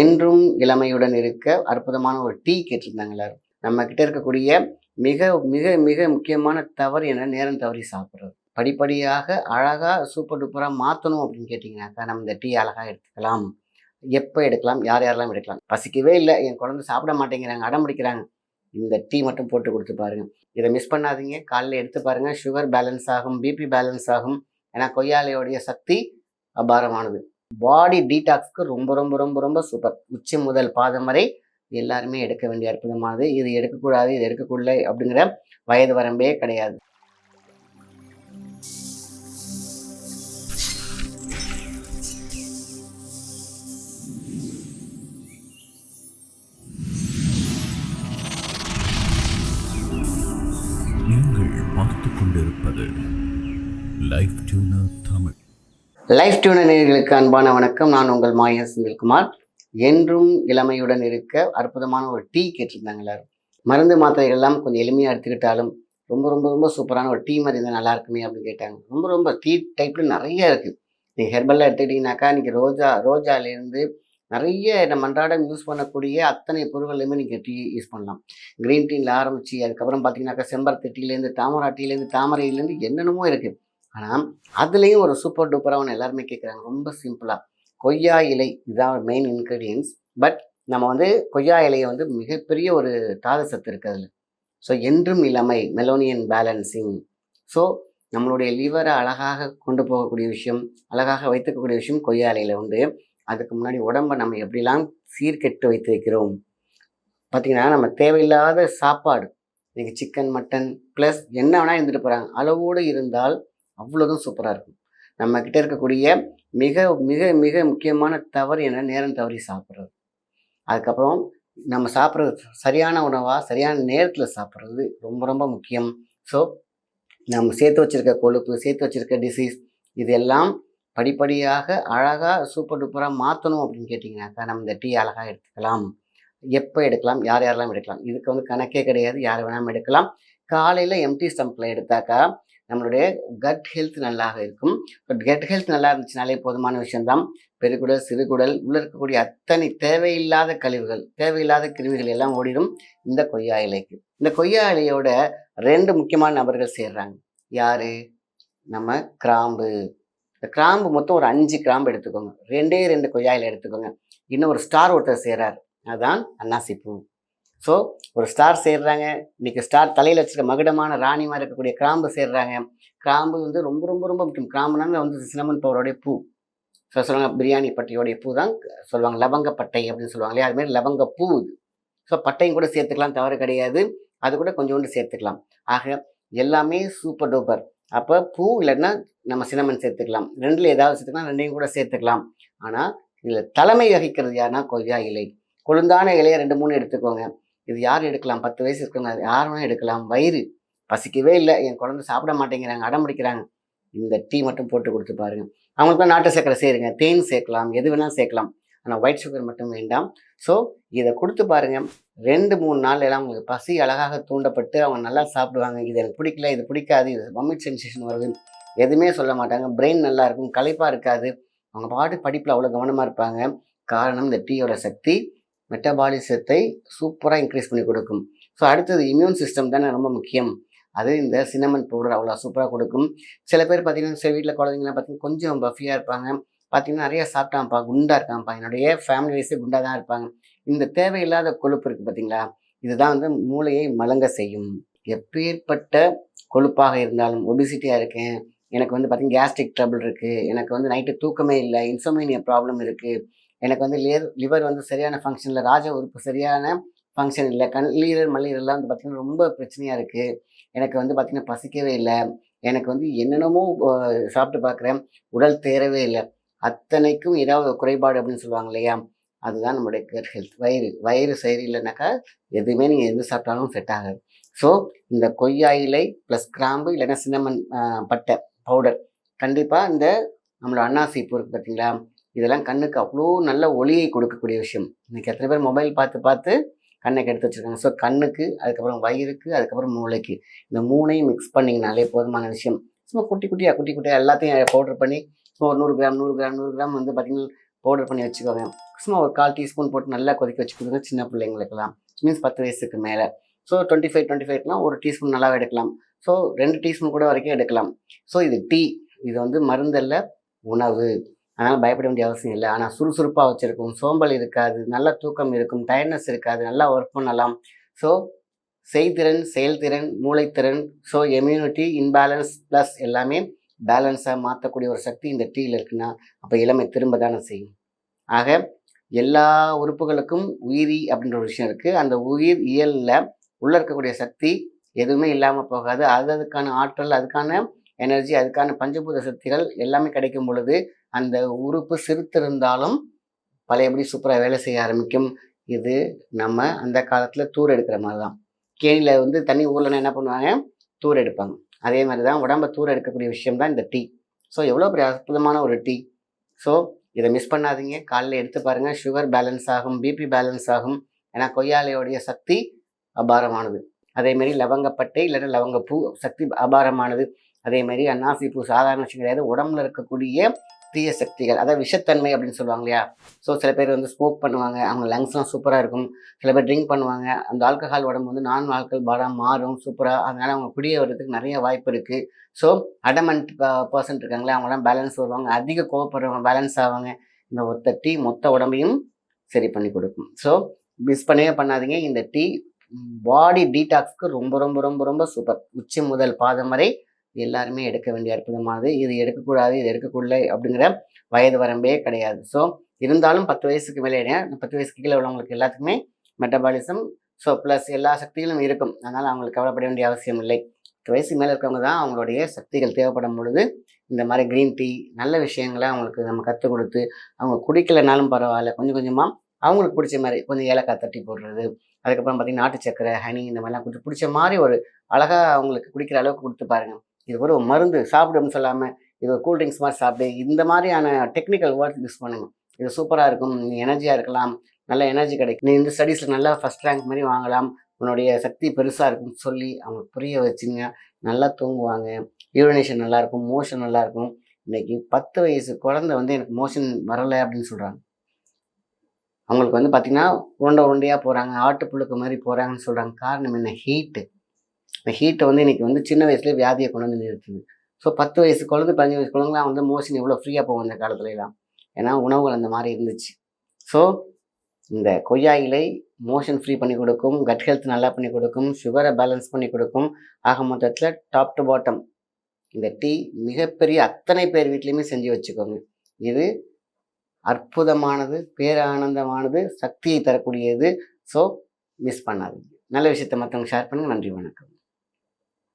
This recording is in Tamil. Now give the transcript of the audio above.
என்றும் இளமையுடன் இருக்க அற்புதமான ஒரு டீ கேட்டிருந்தாங்க எல்லாரும். நம்ம கிட்ட இருக்கக்கூடிய மிக மிக மிக முக்கியமான தவறு என்ன? நேரம் தவறி சாப்பிட்றது. படிப்படியாக அழகா சூப்பர் டூப்பரா மாற்றணும் அப்படின்னு கேட்டிங்கனாக்கா, நம்ம இந்த டீ அழகா எடுத்துக்கலாம். எப்போ எடுக்கலாம்? யார் யாரெல்லாம் எடுக்கலாம்? பசிக்கவே இல்லை, என் குழந்தை சாப்பிட மாட்டேங்கிறாங்க, அடம் பிடிக்கிறாங்க. இந்த டீ மட்டும் போட்டு கொடுத்து பாருங்க. இதை மிஸ் பண்ணாதீங்க. காலையில் எடுத்து பாருங்க. சுகர் பேலன்ஸ் ஆகும், பிபி பேலன்ஸ் ஆகும். ஏன்னா கொய்யாலையோடைய சக்தி அபாரமானது. பாடி டீடாக்ஸ்க்கு ரொம்ப ரொம்ப ரொம்ப ரொம்ப சூப்பர். உச்சி முதல் பாதம் வரை எல்லாருமே எடுக்க வேண்டிய அற்புதமானது. இது எடுக்கக்கூடாது, இது எடுக்கக்கூடாது அப்படிங்கிற வயது வரம்பே கிடையாது. நீங்கள் பார்த்து கொண்டிருப்பது life tuner Tamil. Life tuner நேயர்களுக்கு அன்பான வணக்கம். நான் உங்கள் மாயா செந்தில்குமார். என்றும் இளமையுடன் இருக்க அற்புதமான ஒரு டீ கேட்டிருந்தாங்க எல்லாரும். மருந்து மாத்திரைகள் எல்லாம் கொஞ்சம் எளிமையாக எடுத்துக்கிட்டாலும் ரொம்ப ரொம்ப ரொம்ப சூப்பரான ஒரு டீ மாதிரி இருந்தால் நல்லா இருக்குமே அப்படின்னு கேட்டாங்க. ரொம்ப ரொம்ப டீ டைப்பில் நிறைய இருக்குது. நீங்கள் ஹெர்பல்லாம் எடுத்துக்கிட்டிங்கனாக்கா இன்றைக்கி ரோஜாலேருந்து நிறைய நம்ம அன்றாடம் யூஸ் பண்ணக்கூடிய அத்தனை பொருட்களையுமே நீங்கள் டீ யூஸ் பண்ணலாம். க்ரீன் டீயில் ஆரம்பித்து அதுக்கப்புறம் பார்த்தீங்கன்னாக்கா செம்பருத்தி டீலேருந்து தாமரை டீலேருந்து தாமரையிலேருந்து என்னென்னமோ இருக்குது. ஆனால் அதுலேயும் ஒரு சூப்பர் டூப்பராக எல்லாருமே கேட்குறாங்க. ரொம்ப சிம்பிளாக கொய்யா இலை இதுதான் மெயின் இன்க்ரீடியன்ஸ். பட் நம்ம வந்து கொய்யா இலையை வந்து மிகப்பெரிய ஒரு தாது சத்து இருக்குது அதில். ஸோ என்றும் இளமை மெலோனியன் பேலன்சிங். ஸோ நம்மளுடைய லிவரை அழகாக கொண்டு போகக்கூடிய விஷயம், அழகாக வைத்துக்கக்கூடிய விஷயம் கொய்யா இலையில் உண்டு. அதுக்கு முன்னாடி உடம்பை நம்ம எப்படிலாம் சீர்கெட்டு வைத்து வைக்கிறோம் பார்த்திங்கன்னா, நம்ம தேவையில்லாத சாப்பாடு இன்றைக்கி சிக்கன் மட்டன் ப்ளஸ் என்ன வேணால் இருந்துட்டு போகிறாங்க. அளவோடு இருந்தால் அவ்வளோதும் சூப்பராக இருக்கும். நம்மக்கிட்ட இருக்கக்கூடிய மிக மிக மிக முக்கியமான தவறு என்ன? நேரம் தவறி சாப்பிட்றது. அதுக்கப்புறம் நம்ம சாப்பிட்றது சரியான உணவாக சரியான நேரத்தில் சாப்பிட்றது ரொம்ப ரொம்ப முக்கியம். ஸோ நம்ம சேர்த்து வச்சுருக்க கொழுப்பு, சேர்த்து வச்சுருக்க டிசீஸ் இதெல்லாம் படிப்படியாக அழகாக சூப்பர் டூப்பராக மாற்றணும் அப்படின்னு கேட்டிங்கனாக்கா, நம்ம இந்த டீ அழகாக எடுத்துக்கலாம். எப்போ எடுக்கலாம்? யார் யாரெல்லாம் எடுக்கலாம்? இதுக்கு வந்து கணக்கே கிடையாது. யார் வேணாலும் எடுக்கலாம். காலையில் எம்டி ஸ்டமக்கில் எடுத்தாக்கா நம்மளுடைய கட் ஹெல்த் நல்லாக இருக்கும். பட் கட் ஹெல்த் நல்லா இருந்துச்சுனாலே போதுமான விஷயம்தான். பெருகுடல், சிறுகுடல் உள்ள இருக்கக்கூடிய அத்தனை தேவையில்லாத கழிவுகள், தேவையில்லாத கிருமிகள் எல்லாம் ஓடிடும் இந்த கொய்யா இலைக்கு. இந்த கொய்யா இலையோட 2 முக்கியமான நபர்கள் சேர்றாங்க. யாரு? நம்ம கிராம்பு. இந்த கிராம்பு மொத்தம் ஒரு 5 கிராம்பு எடுத்துக்கோங்க. 2 கொய்யா இலை எடுத்துக்கோங்க. இன்னும் ஒரு ஸ்டார் ஒருத்தர் சேர்றார். அதுதான் அன்னாசிப்பூ. ஸோ ஒரு ஸ்டார் சேர்றாங்க. இன்றைக்கி ஸ்டார் தலையில் வச்சுருக்க மகுடமான ராணிமாக இருக்கக்கூடிய கிராம்பு சேர்றாங்க. கிராம்பு வந்து ரொம்ப ரொம்ப ரொம்ப முக்கியம். கிராம்புனால வந்து சினமன் பவுடருடைய பூ. ஸோ சொல்லுவாங்க பிரியாணி பட்டையோடைய பூ தான் சொல்லுவாங்க. லவங்கப்பட்டை அப்படின்னு சொல்லுவாங்க இல்லையா? அதுமாதிரி லவங்க பூ இது. ஸோ பட்டையும் கூட சேர்த்துக்கலாம், தவறு கிடையாது. அது கூட கொஞ்சோண்டு சேர்த்துக்கலாம். ஆக எல்லாமே சூப்பர் டூப்பர். அப்போ பூ இல்லைன்னா நம்ம சினமன் சேர்த்துக்கலாம். 2ல் ஏதாவது சேர்த்துக்கலாம், 2ஐயும் கூட சேர்த்துக்கலாம். ஆனால் இதில் தலைமை வகிக்கிறது யாருன்னா கொய்யா இலை. கொழுந்தான இலையை 2-3 எடுத்துக்கோங்க. இது யார் எடுக்கலாம்? 10 வயசு இருக்குங்க, யார் வேணால் எடுக்கலாம். வயிறு பசிக்கவே இல்லை, என் குழந்தை சாப்பிட மாட்டேங்கிறாங்க, அடம் பிடிக்கிறாங்க. இந்த டீ மட்டும் போட்டு கொடுத்து பாருங்க. அவங்களுக்குலாம் நாட்டு சர்க்கரை சேருங்க, தேன் சேர்க்கலாம், எது வேணாலும் சேர்க்கலாம். ஆனால் ஒயிட் சுகர் மட்டும் வேண்டாம். ஸோ இதை கொடுத்து பாருங்கள். 2-3 நாள் எல்லாம் அவங்களுக்கு பசி அழகாக தூண்டப்பட்டு அவங்க நல்லா சாப்பிடுவாங்க. இது எனக்கு பிடிக்கல, இது பிடிக்காது, இது வமிட் சென்சேஷன் வருது, எதுவுமே சொல்ல மாட்டாங்க. பிரெயின் நல்லா இருக்கும், களைப்பாக இருக்காது. அவங்க பாட்டு படிப்பில் அவ்வளோ கவனமாக இருப்பாங்க. காரணம் இந்த டீயோட சக்தி மெட்டபாலிசத்தை சூப்பராக இன்க்ரீஸ் பண்ணி கொடுக்கும். ஸோ அடுத்தது இம்யூன் சிஸ்டம் தானே ரொம்ப முக்கியம். அது இந்த சினமன் பவுடர் அவ்வளோ சூப்பராக கொடுக்கும். சில பேர் பார்த்திங்கன்னா சில வீட்டில் குழந்தைங்களாம் பார்த்திங்கன்னா கொஞ்சம் பஃபியாக இருப்பாங்க. பார்த்திங்கன்னா நிறைய சாப்பிட்டான்ப்பா, குண்டாக இருக்கான்ப்பா, என்னுடைய ஃபேமிலி வைஸே குண்டாக தான் இருப்பாங்க. இந்த தேவையில்லாத கொழுப்பு இருக்குது பார்த்திங்களா, இதுதான் வந்து மூளையை மலங்க செய்யும். எப்பேற்பட்ட கொழுப்பாக இருந்தாலும் ஒபிசிட்டியாக இருக்கேன், எனக்கு வந்து பார்த்திங்கன்னா கேஸ்ட்ரிக் ட்ரபிள் இருக்குது, எனக்கு வந்து நைட்டு தூக்கமே இல்லை, இன்சோமேனியா ப்ராப்ளம் இருக்குது, எனக்கு வந்து லிவர் வந்து சரியான ஃபங்க்ஷனில், ராஜ உறுப்பு சரியான ஃபங்க்ஷன் இல்லை, கல்லீரல் மல்லீரல்லாம் வந்து பார்த்திங்கன்னா ரொம்ப பிரச்சனையாக இருக்குது, எனக்கு வந்து பார்த்திங்கன்னா பசிக்கவே இல்லை, எனக்கு வந்து என்னென்னமோ சாப்பிட்டு பார்க்குறேன், உடல் தேரவே இல்லை, அத்தனைக்கும் ஏதாவது குறைபாடு அப்படின்னு சொல்லுவாங்க இல்லையா? அதுதான் நம்மளுடைய கட் ஹெல்த். வயிறு சரியில்லைனாக்கா எதுவுமே நீங்கள் எது சாப்பிட்டாலும் செட் ஆகாது. ஸோ இந்த கொய்யா இலை ப்ளஸ் கிராம்பு இல்லைன்னா சின்னமன் பட்டை பவுடர் கண்டிப்பாக இந்த நம்மளோட அன்னாசிப்பூ இருக்குது பார்த்தீங்களா, இதெல்லாம் கண்ணுக்கு அவ்வளோ நல்ல ஒளியை கொடுக்கக்கூடிய விஷயம். இன்றைக்கி எத்தனை பேர் மொபைல் பார்த்து பார்த்து கண்ணை கெடுத்து வச்சுருக்காங்க. ஸோ கண்ணுக்கு, அதுக்கப்புறம் வயிறுக்கு, அதுக்கப்புறம் மூளைக்கு, இந்த 3ஐயும் மிக்ஸ் பண்ணிங்கனாலே போதுமான விஷயம். சும்மா குட்டி குட்டியாக எல்லாத்தையும் பவுடர் பண்ணி சும்மா ஒரு 100 கிராம் வந்து பார்த்திங்கன்னா பவுடர் பண்ணி வச்சுக்கோங்க. சும்மா ஒரு 1/4 டீஸ்பூன் போட்டு நல்லா கொதிக்க வச்சு கொடுங்க சின்ன பிள்ளைங்களுக்கெல்லாம். மீன்ஸ் 10 வயசுக்கு மேலே. ஸோ 25 ஒரு டீஸ்பூன் நல்லாவே எடுக்கலாம். ஸோ 2 டீஸ்பூன் கூட வரைக்கும் எடுக்கலாம். ஸோ இது டீ, இது வந்து மருந்தல்ல, உணவு. அதனால் பயப்பட வேண்டிய அவசியம் இல்லை. ஆனால் சுறுசுறுப்பாக வச்சுருக்கும், சோம்பல் இருக்காது, நல்ல தூக்கம் இருக்கும், டயர்ட்னஸ் இருக்காது, நல்லா ஒர்க் பண்ணலாம். ஸோ செய்திறன், செயல்திறன், மூளைத்திறன், ஸோ இம்யூனிட்டி, இன்பேலன்ஸ் ப்ளஸ் எல்லாமே பேலன்ஸாக மாற்றக்கூடிய ஒரு சக்தி இந்த டீயில் இருக்குன்னா அப்போ இளமை திரும்ப தானே செய்யும். ஆக எல்லா உறுப்புகளுக்கும் உயிரி அப்படின்ற ஒரு விஷயம் இருக்குது. அந்த உயிர் இயலில் உள்ளே இருக்கக்கூடிய சக்தி எதுவுமே இல்லாமல் போகாது. அதுக்கான ஆற்றல், அதுக்கான எனர்ஜி, அதுக்கான பஞ்சபூத சக்திகள் எல்லாமே கிடைக்கும் பொழுது அந்த உறுப்பு சிறுத்திருந்தாலும் பழையபடி சூப்பராக வேலை செய்ய ஆரம்பிக்கும். இது நம்ம அந்த காலத்தில் தூர் எடுக்கிற மாதிரி தான். கேணியில் வந்து தண்ணி ஊர்லன்னா என்ன பண்ணுவாங்க, தூர் எடுப்பாங்க. அதே மாதிரி தான் உடம்பை தூர் எடுக்கக்கூடிய விஷயம் தான் இந்த டீ. ஸோ எவ்வளோ பெரிய அற்புதமான ஒரு டீ. ஸோ இதை மிஸ் பண்ணாதீங்க. காலையில் எடுத்து பாருங்கள், சுகர் பேலன்ஸ் ஆகும், பிபி பேலன்ஸ் ஆகும். ஏன்னா கொய்யாலையோடைய சக்தி அபாரமானது. அதேமாரி லவங்கப்பட்டை இல்லைன்னா லவங்கப்பூ சக்தி அபாரமானது. அதேமாரி அன்னாசி பூ சாதாரண விஷயம் கிடையாது. உடம்புல இருக்கக்கூடிய தீய சக்திகள், அதாவது விஷத்தன்மை அப்படின்னு சொல்லுவாங்க இல்லையா. ஸோ சில பேர் வந்து ஸ்மோக் பண்ணுவாங்க, அவங்க லங்ஸ்லாம் சூப்பராக இருக்கும். சில பேர் ட்ரிங்க் பண்ணுவாங்க, அந்த ஆல்கஹால் உடம்பு வந்து நான் ஆல்கஹால் பாடாக மாறும் சூப்பராக. அதனால் அவங்க குடிய வர்றதுக்கு நிறைய வாய்ப்பு இருக்குது. ஸோ அடமண்ட் பர்சன்ட் இருக்காங்களே, அவங்களாம் பேலன்ஸ் வருவாங்க. அதிக கோவப்படுறவங்க பேலன்ஸ் ஆவாங்க. இந்த ஒத்த டீ மொத்த உடம்பையும் சரி பண்ணி கொடுக்கும். ஸோ மிஸ் பண்ணவே பண்ணாதீங்க. இந்த டீ பாடி டீடாக்ஸ்க்கு ரொம்ப ரொம்ப ரொம்ப ரொம்ப சூப்பர். உச்சி முதல் பாதம் வரை எல்லாருமே எடுக்க வேண்டிய அற்புதமானது. இது எடுக்கக்கூடாது, இது எடுக்கக்கூடாது அப்படிங்கிற வயது வரம்பே கிடையாது. ஸோ இருந்தாலும் 10 வயசுக்கு மேலே 10 வயசுக்கு கீழே உள்ளவங்களுக்கு எல்லாத்துக்குமே மெட்டபாலிசம், ஸோ ப்ளஸ் எல்லா சக்திகளும் இருக்கும். அதனால் அவங்களுக்கு கவலைப்பட வேண்டிய அவசியம் இல்லை. 10 வயசுக்கு மேலே இருக்கவங்க தான் அவங்களுடைய சக்திகள் தேவைப்படும் பொழுது இந்த மாதிரி க்ரீன் டீ நல்ல விஷயங்களை அவங்களுக்கு நம்ம கற்றுக் கொடுத்து, அவங்க குடிக்கலைனாலும் பரவாயில்ல, கொஞ்சம் கொஞ்சமாக அவங்களுக்கு பிடிச்ச மாதிரி கொஞ்சம் ஏலக்காய் தட்டி போடுறது, அதுக்கப்புறம் பார்த்திங்கன்னா நாட்டு சக்கரை, ஹனி இந்த மாதிரிலாம் கொஞ்சம் பிடிச்ச மாதிரி ஒரு அழகாக அவங்களுக்கு குடிக்கிற அளவுக்கு கொடுத்து பாருங்கள். இது ஒரு மருந்து சாப்பிடுன்னு சொல்லாமல் இது ஒரு கூல்ட்ரிங்க்ஸ் மாதிரி சாப்பிடு, இந்த மாதிரியான டெக்னிக்கல் வேர்ட்ஸ் யூஸ் பண்ணுங்கள். இது சூப்பராக இருக்கும், நீ எனர்ஜியாக இருக்கலாம், நல்ல எனர்ஜி கிடைக்கும், நீ இந்த ஸ்டடீஸில் நல்லா ஃபஸ்ட் ரேங்க் மாதிரி வாங்கலாம், உன்னுடைய சக்தி பெருசாக இருக்குன்னு சொல்லி அவங்களுக்கு புரிய வச்சுங்க. நல்லா தூங்குவாங்க, யூரினேஷன் நல்லாயிருக்கும், மோஷன் நல்லாயிருக்கும். இன்றைக்கி 10 வயசு குழந்தை வந்து எனக்கு மோஷன் வரலை அப்படின்னு சொல்கிறாங்க. அவங்களுக்கு வந்து பார்த்திங்கன்னா உருண்டையாக போகிறாங்க, ஆட்டுப்புழுக்கு மாதிரி போகிறாங்கன்னு சொல்கிறாங்க. காரணம் என்ன? ஹீட்டு. இந்த ஹீட்டை வந்து இன்றைக்கி வந்து சின்ன வயசுலேயே வியாதியை கொண்டு வந்து நிறுத்துது. ஸோ 10 வயசு குழந்தை 15 வயசு குழந்தைலாம் வந்து மோஷன் எவ்வளோ ஃப்ரீயாக போகும் இந்த காலத்துலலாம். ஏன்னா உணவுகள் அந்த மாதிரி இருந்துச்சு. ஸோ இந்த கொய்யா இலை மோஷன் ஃப்ரீ பண்ணி கொடுக்கும், கட் ஹெல்த் நல்லா பண்ணி கொடுக்கும், சுகரை பேலன்ஸ் பண்ணி கொடுக்கும். ஆக மொத்தத்தில் டாப் டு பாட்டம் இந்த டீ மிகப்பெரிய அத்தனை பேர் வீட்லேயுமே செஞ்சு வச்சுக்கோங்க. இது அற்புதமானது, பேரானந்தமானது, சக்தியை தரக்கூடியது. ஸோ மிஸ் பண்ணாதீங்க. நல்ல விஷயத்தை மற்றவங்க ஷேர் பண்ணுங்கள். நன்றி, வணக்கம்.